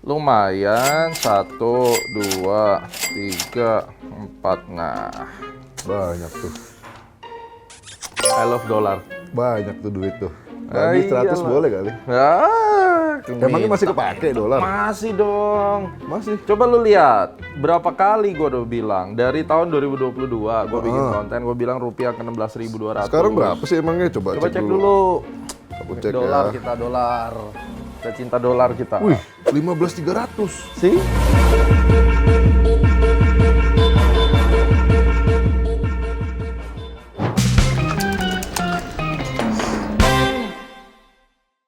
Lumayan, 1, 2, 3, 4. Nah, Banyak tuh. I love dollar. Banyak tuh duit tuh. Bagi 100 iyalah. boleh kali. Emangnya masih kepake dolar? Masih dong. Masih. Coba lu lihat, berapa kali gue udah bilang dari tahun 2022 gue bikin konten, gue bilang rupiah ke 16.200. Sekarang berapa sih emangnya? Coba Coba cek dulu. Aku cek Dolar ya. kita, dolar. Kita cinta dolar kita. Wih, 15.300. Sih?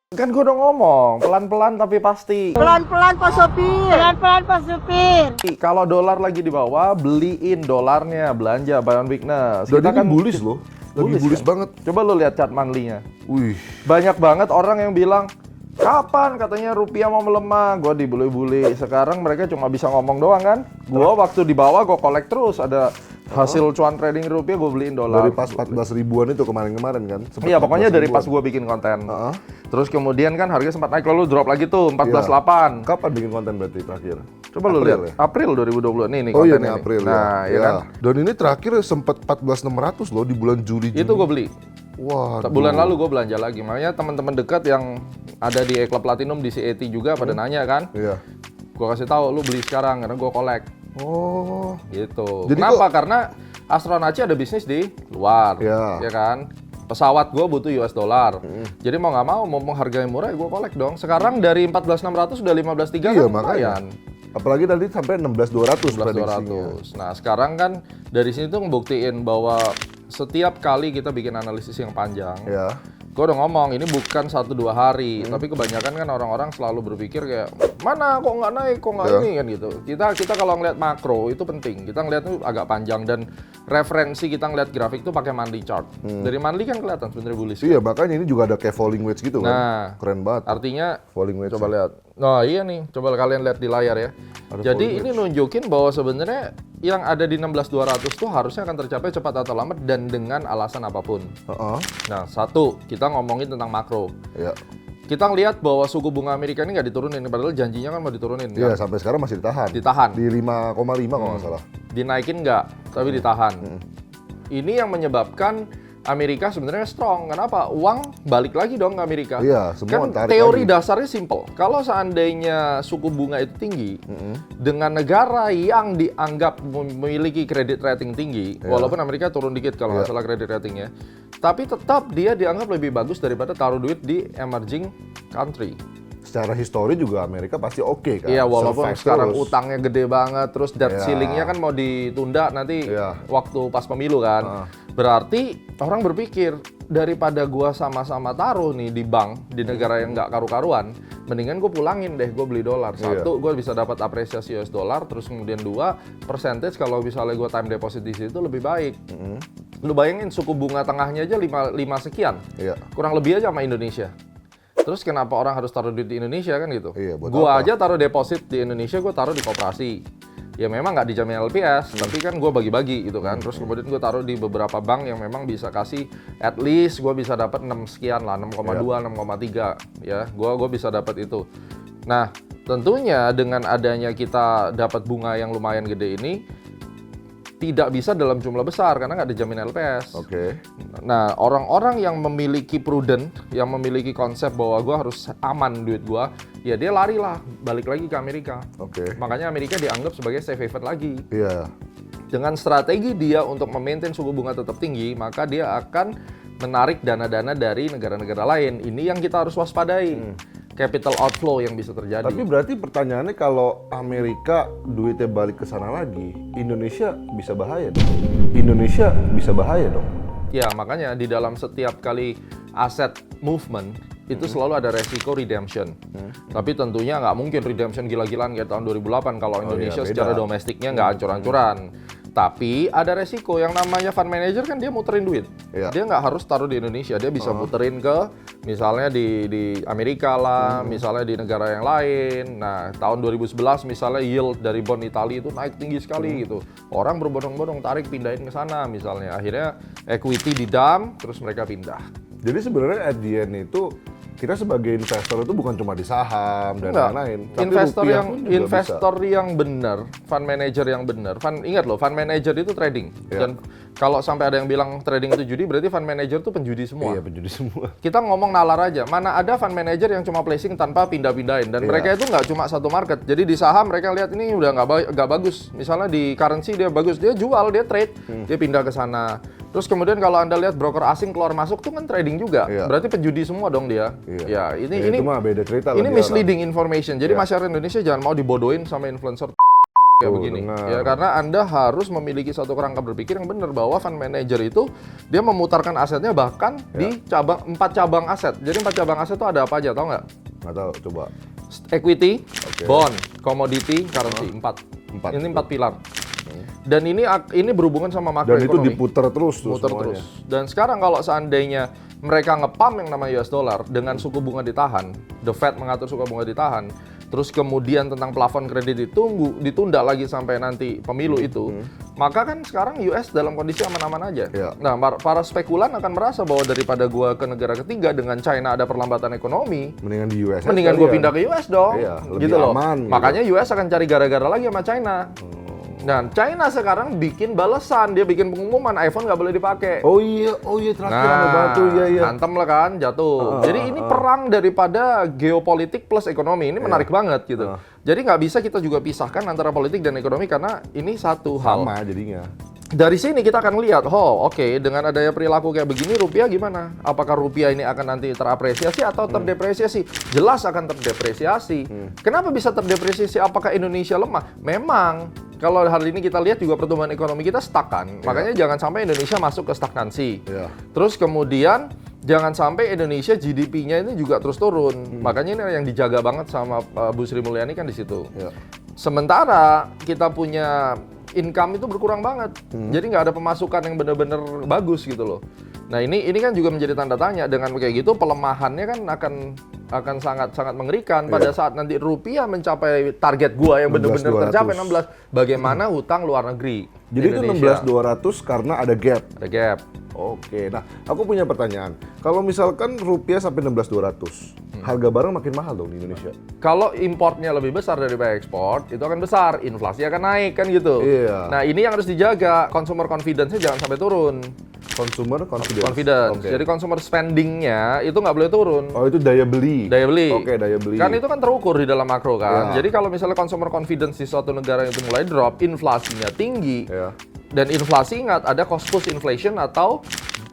Kan gue udah ngomong, pelan-pelan tapi pasti. Pelan-pelan Pak Sopir. Pelan-pelan Pak Supir. Kalau dolar lagi di bawah, beliin dolarnya, belanja buy on weakness. Dan Kita ini bullish loh. Lagi bullish kan? banget. Coba lu lihat chart monthly-nya. Wih, Banyak banget orang yang bilang, kapan katanya rupiah mau melemah? Gue dibully-bully. Sekarang mereka cuma bisa ngomong doang kan? Gue waktu di bawah gue collect terus. Ada hasil cuan trading rupiah, gue beliin dolar. dari pas 14 ribuan itu kemarin-kemarin kan? Sempet Iya, pokoknya 14 dari ribuan. pas gue bikin konten. Heeh. Terus kemudian kan harga sempat naik, lalu drop lagi tuh 14.8. Kapan bikin konten berarti terakhir? Coba lu April lihat. ya? April 2020 nih Oh iya konten nih ini. April Nah, ya. ya kan? Dan ini terakhir sempat 14.600 loh di bulan Juli. Itu gue beli. Wah. Bulan lalu gue belanja lagi. Makanya teman-teman dekat yang ada di Club Platinum di CAT juga pada nanya kan. Iya. Gue kasih tahu lu beli sekarang karena gue collect. Oh. Gitu. Jadi Kenapa? Karena Astronaci ada bisnis di luar, Ya. ya kan? Pesawat gue butuh US dollar. Jadi mau nggak mau harganya murah ya gue collect dong. Sekarang dari 14.600 sudah 15.300 Iya kan makanya. lumayan. Apalagi tadi sampai 16.200 prediksinya. 11.200. Nah sekarang kan dari sini tuh ngebuktiin bahwa setiap kali kita bikin analisis yang panjang, Ya. gue udah ngomong ini bukan 1-2 hari, tapi kebanyakan kan orang-orang selalu berpikir kayak mana kok nggak naik, kok nggak ini kan gitu. Kita kalau ngeliat makro itu penting, kita ngeliat itu agak panjang dan referensi kita ngeliat grafik itu pakai monthly chart. Dari monthly kan kelihatan sebenarnya bullish. Iya makanya ini juga ada kayak falling wedge gitu kan. Nah, Keren banget. artinya Falling wedge. coba lihat. Nah iya nih, coba kalian lihat di layar ya. Jadi ini nunjukin bahwa sebenarnya yang ada di 16.200 tuh harusnya akan tercapai cepat atau lambat dan dengan alasan apapun. Heeh. Nah, satu, kita ngomongin tentang makro. Iya. Kita ngelihat bahwa suku bunga Amerika ini nggak diturunin, padahal janjinya kan mau diturunin. Iya, Kan? sampai sekarang masih ditahan. Ditahan. Di 5,5 kalau nggak salah. Dinaikin nggak, tapi ditahan. Ini yang menyebabkan Amerika sebenarnya strong. Kenapa? Uang balik lagi dong ke Amerika. Iya, semua Kan tarik teori lagi. dasarnya simple. Kalau seandainya suku bunga itu tinggi, dengan negara yang dianggap memiliki kredit rating tinggi, walaupun Amerika turun dikit kalau nggak salah kredit ratingnya, tapi tetap dia dianggap lebih bagus daripada taruh duit di emerging country. Secara histori juga Amerika pasti oke kan. Iya, walaupun Survive sekarang terus. utangnya gede banget, terus debt Iya. ceilingnya kan mau ditunda nanti Iya. waktu pas pemilu kan. Berarti orang berpikir daripada gua sama-sama taruh nih di bank di negara yang nggak karu-karuan, mendingan gue pulangin deh, gue beli dolar. Satu, gue bisa dapat apresiasi US dollar, terus kemudian dua, percentage kalau misalnya gue time deposit di situ lebih baik. Lu bayangin suku bunga tengahnya aja 5 sekian, Iya. kurang lebih aja sama Indonesia. Terus kenapa orang harus taruh duit di Indonesia kan gitu? Iya, buat Gua apa? aja taruh deposit di Indonesia, gue taruh di koperasi. Ya memang nggak dijamin LPS, tapi kan gue bagi-bagi gitu kan. Terus kemudian gue taruh di beberapa bank yang memang bisa kasih at least gue bisa dapat 6 sekian lah, 6,2, 6,3 ya. Gue bisa dapat itu. Nah, tentunya dengan adanya kita dapat bunga yang lumayan gede ini tidak bisa dalam jumlah besar karena nggak dijamin LPS. Oke. Nah, orang-orang yang memiliki prudent, yang memiliki konsep bahwa gue harus aman duit gue, ya dia lari lah, balik lagi ke Amerika. Oke. Makanya Amerika dianggap sebagai safe haven lagi. Iya. Dengan strategi dia untuk memaintain suku bunga tetap tinggi, maka dia akan menarik dana-dana dari negara-negara lain. Ini yang kita harus waspadai. Capital outflow yang bisa terjadi. Tapi berarti pertanyaannya kalau Amerika duitnya balik ke sana lagi, Indonesia bisa bahaya dong. Indonesia bisa bahaya dong. Ya, makanya di dalam setiap kali aset movement itu selalu ada resiko redemption. Tapi tentunya nggak mungkin redemption gila-gilaan kayak tahun 2008 kalau Indonesia beda. secara domestiknya nggak ancur-ancuran. Tapi ada resiko yang namanya fund manager kan dia muterin duit. Iya. Dia nggak harus taruh di Indonesia, dia bisa muterin ke misalnya di Amerika lah, misalnya di negara yang lain. Nah, tahun 2011 misalnya yield dari bond Italia itu naik tinggi sekali gitu. Orang berbondong-bondong tarik pindahin ke sana misalnya. Akhirnya equity di dump terus mereka pindah. Jadi sebenarnya at the end itu kita sebagai investor itu bukan cuma di saham dan Enggak. lain-lain. Tapi Investor rupiah yang pun juga investor yang benar, fund manager yang benar. Ingat loh, fund manager itu trading. Ya. Dan kalau sampai ada yang bilang trading itu judi, berarti fund manager itu penjudi bisa. semua. Iya, penjudi semua. Kita ngomong nalar aja. Mana ada fund manager yang cuma placing tanpa pindah-pindahin, dan Iya. mereka itu nggak cuma satu market. Jadi di saham mereka lihat ini udah nggak bagus. Misalnya di currency dia bagus, dia jual, dia trade, dia pindah ke sana. Terus kemudian kalau Anda lihat broker asing keluar masuk tuh kan trading juga. Iya. Berarti penjudi semua dong dia. Iya. Ya, Ya, ini itu mah beda cerita lah ini dia misleading information. Jadi Iya. masyarakat Indonesia jangan mau dibodohin sama influencer kayak Tuh, begini. dengar. Ya, karena Anda harus memiliki satu kerangka berpikir yang benar bahwa fund manager itu dia memutarkan asetnya bahkan di cabang 4 cabang aset. Jadi 4 cabang aset itu ada apa aja, tahu nggak? Nggak tahu, coba. Equity, Oke. bond, commodity, currency, 4. Empat. Ini 4 pilar. Dan ini berhubungan sama Dan itu makroekonomi. diputar terus tuh Muter semuanya. terus. Dan sekarang kalau seandainya mereka ngepam yang namanya US dollar dengan suku bunga ditahan, the Fed mengatur suku bunga ditahan, terus kemudian tentang plafon kredit ditunda lagi sampai nanti pemilu itu, maka kan sekarang US dalam kondisi aman-aman aja. Iya. Nah, para spekulan akan merasa bahwa daripada gua ke negara ketiga dengan China ada perlambatan ekonomi, Mendingan di US. mendingan aja gue ya. pindah ke US dong, Iya, lebih gitu loh. aman, gitu. Makanya US akan cari gara-gara lagi sama China. Dan China sekarang bikin balasan, dia bikin pengumuman iPhone nggak boleh dipakai. Oh iya terakhir ada batu, iya. Hantem lah kan, jatuh. Jadi ini perang daripada geopolitik plus ekonomi. Ini menarik banget gitu. Jadi nggak bisa kita juga pisahkan antara politik dan ekonomi karena ini satu hal. Sama jadinya. Dari sini kita akan lihat, oke, dengan adanya perilaku kayak begini, rupiah gimana? Apakah rupiah ini akan nanti terapresiasi atau terdepresiasi? Jelas akan terdepresiasi. Kenapa bisa terdepresiasi? Apakah Indonesia lemah? Memang, kalau hari ini kita lihat juga pertumbuhan ekonomi kita stuck kan. Makanya jangan sampai Indonesia masuk ke stagnansi. Iya. Terus kemudian, jangan sampai Indonesia GDP-nya ini juga terus turun. Makanya ini yang dijaga banget sama Bu Sri Mulyani kan di situ. Iya. Sementara kita punya income itu berkurang banget, jadi nggak ada pemasukan yang benar-benar bagus gitu loh. Nah ini kan juga menjadi tanda tanya dengan kayak gitu pelemahannya kan akan sangat mengerikan pada saat nanti rupiah mencapai target gua yang benar-benar 16.200. tercapai 16. Bagaimana hutang luar negeri? Jadi itu Indonesia? 16.200 karena ada gap. Ada gap. Oke, nah aku punya pertanyaan. Kalau misalkan rupiah sampai 16.200, harga barang makin mahal dong di Indonesia. Kalau importnya lebih besar daripada ekspor, itu akan besar, inflasi akan naik kan gitu. Iya. Nah ini yang harus dijaga, consumer confidence-nya jangan sampai turun. Consumer confidence. Confidence. Oke. Jadi consumer spending-nya itu nggak boleh turun. Oh itu daya beli. Daya beli. Oke, daya beli. Kan itu kan terukur di dalam makro kan. Ya. Jadi kalau misalnya consumer confidence di suatu negara itu mulai drop, inflasinya tinggi. Ya. Dan inflasi ingat ada cost push inflation atau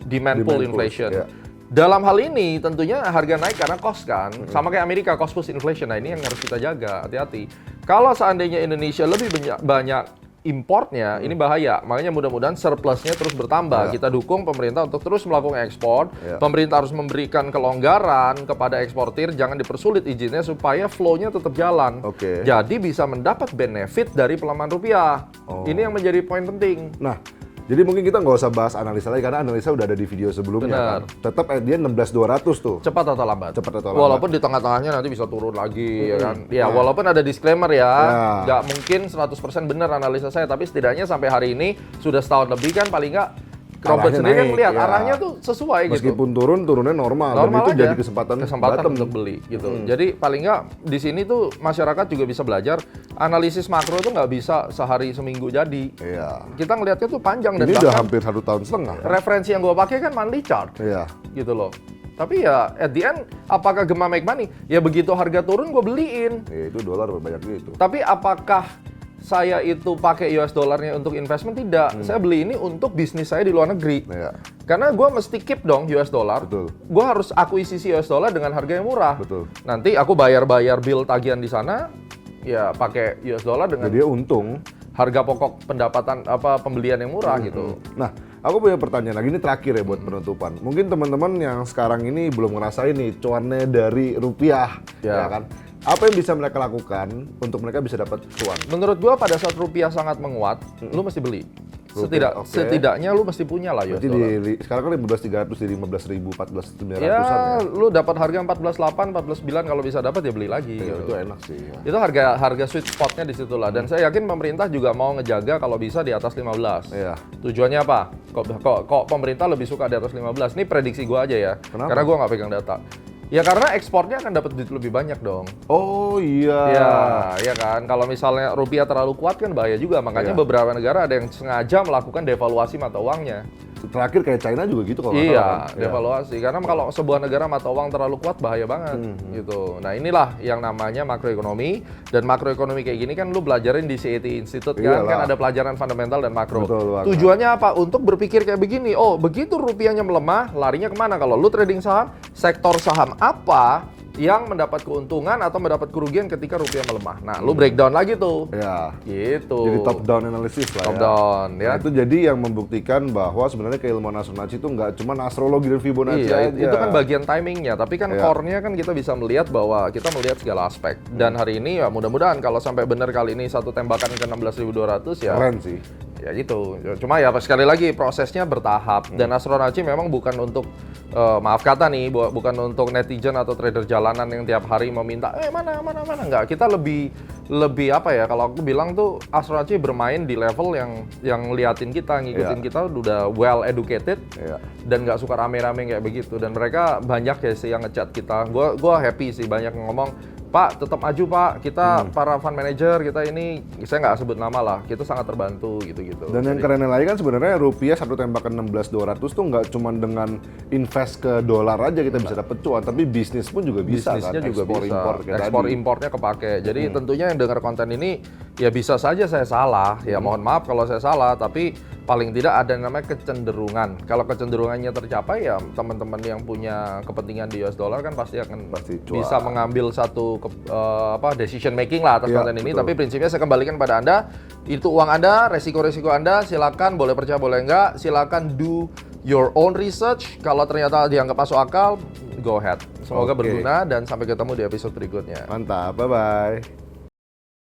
demand pull Demand push, inflation. ya. Dalam hal ini tentunya harga naik karena cost kan. Sama kayak Amerika cost push inflation. Nah, ini yang harus kita jaga, hati-hati. Kalau seandainya Indonesia lebih banyak importnya, ini bahaya. Makanya mudah-mudahan surplusnya terus bertambah. Ya. Kita dukung pemerintah untuk terus melakukan ekspor. Ya. Pemerintah harus memberikan kelonggaran kepada eksportir, jangan dipersulit izinnya supaya flow-nya tetap jalan. Oke. Jadi bisa mendapat benefit dari pelemahan rupiah. Oh. Ini yang menjadi poin penting. Nah, jadi mungkin kita nggak usah bahas analisa lagi karena analisa udah ada di video sebelumnya Benar. kan. Tetap dia 16.200 tuh. Cepat atau lambat? Cepat atau lambat. Walaupun di tengah-tengahnya nanti bisa turun lagi, ya kan? Ya, walaupun ada disclaimer ya, Ya. nggak mungkin 100% benar analisa saya, tapi setidaknya sampai hari ini sudah setahun lebih kan, paling nggak Robert Arahnya sendiri kan naik, lihat ya. arahnya tuh sesuai gitu. Meskipun turunnya normal. Normal Dan itu aja. jadi kesempatan bottom. untuk beli gitu. Jadi paling nggak di sini tuh masyarakat juga bisa belajar analisis makro itu nggak bisa sehari seminggu jadi. Iya. Kita ngelihatnya tuh panjang dan Ini udah bahkan hampir 1 tahun setengah. referensi yang gua pakai kan monthly chart. Iya. Gitu loh. Tapi ya at the end apakah Gema make money? Ya begitu harga turun gue beliin. Ya, itu dolar banyak gitu. Tapi apakah saya itu pakai US dollarnya untuk investment? Tidak. Saya beli ini untuk bisnis saya di luar negeri. Iya. Karena gue mesti keep dong US dollar. Betul. Gue harus akuisisi US dollar dengan harga yang murah. Betul. Nanti aku bayar bill tagihan di sana, ya pakai US dollar dengan Jadi dia untung. harga pokok pendapatan pembelian yang murah gitu. Nah, aku punya pertanyaan lagi, ini terakhir ya buat penutupan. Mungkin teman-teman yang sekarang ini belum ngerasain nih cuannya dari rupiah, Ya. ya kan? Apa yang bisa mereka lakukan untuk mereka bisa dapat cuan? Menurut gua pada saat rupiah sangat menguat, lu mesti beli. Rupiah, oke. Setidaknya lu mesti punya lah US Berarti dollar. sekarang kan 15.300 di 15.000, 14.900-an Ya, ya. lu dapat harga 14.8, 14.9 kalau bisa dapat ya beli lagi. Ya, gitu. itu enak sih. Ya. Itu harga sweet spotnya di situ lah. Dan saya yakin pemerintah juga mau ngejaga kalau bisa di atas 15. Iya. Tujuannya apa? Kok pemerintah lebih suka di atas 15? Ini prediksi gua aja ya. Kenapa? Karena gua nggak pegang data. Ya karena ekspornya akan dapat duit lebih banyak dong. Oh iya. Ya kan. Kalau misalnya rupiah terlalu kuat kan bahaya juga. Makanya Iya. beberapa negara ada yang sengaja melakukan devaluasi mata uangnya. Terakhir kayak China juga gitu kalau nggak salah Iya, kan? devaluasi. Karena kalau sebuah negara mata uang terlalu kuat bahaya banget gitu. Nah, inilah yang namanya makroekonomi, dan makroekonomi kayak gini kan lu belajarin di CET Institute kan, Iyalah. kan ada pelajaran fundamental dan makro. Betul banget. Tujuannya apa? Untuk berpikir kayak begini. Oh, begitu rupiahnya melemah, larinya kemana? Kalau lu trading saham, sektor saham apa yang mendapat keuntungan atau mendapat kerugian ketika rupiah melemah. Nah, lu breakdown lagi tuh. Ya. Gitu. Jadi top down analysis lah Top ya. down, ya. Nah, itu jadi yang membuktikan bahwa sebenarnya keilmuan astrologi itu nggak cuma astrologi dan Fibonacci Iya, aja. itu kan bagian timingnya, tapi kan Iya. core-nya kan kita bisa melihat bahwa kita melihat segala aspek. Dan hari ini ya mudah-mudahan kalau sampai benar kali ini satu tembakan ke 16.200 ya. Keren sih. Ya gitu. Cuma ya sekali lagi prosesnya bertahap, dan astronaci memang bukan untuk maaf kata nih, bukan untuk netizen atau trader jalanan yang tiap hari meminta mana enggak. Kita lebih apa ya, kalau aku bilang tuh astronaci bermain di level yang liatin kita, ngikutin Iya. kita udah well educated. Iya. Dan nggak suka rame-rame kayak begitu, dan mereka banyak ya sih yang ngechat kita. Gua happy sih, banyak yang ngomong, Pak tetap maju Pak, kita para fund manager kita ini, saya nggak sebut nama lah, kita sangat terbantu gitu-gitu. Dan yang kerennya lagi kan sebenarnya rupiah satu tembakan 16.200 tuh nggak cuma dengan invest ke dolar aja kita bisa dapet cuan, tapi bisnis pun juga bisa bisnisnya kan. juga Ekspor, bisa, impor kayak ekspor tadi. impornya kepake. Jadi tentunya yang dengar konten ini ya bisa saja saya salah, ya mohon maaf kalau saya salah, tapi paling tidak ada yang namanya kecenderungan. Kalau kecenderungannya tercapai ya teman-teman yang punya kepentingan di US dollar kan pasti akan Pasti cuan. bisa mengambil satu decision making lah atas Iya, konten ini. betul. Tapi prinsipnya saya kembalikan pada Anda, itu uang Anda, resiko-resiko Anda, silakan boleh percaya boleh enggak, silakan do your own research. Kalau ternyata dianggap masuk akal, go ahead. Semoga Oke. berguna, dan sampai ketemu di episode berikutnya. Mantap, bye-bye.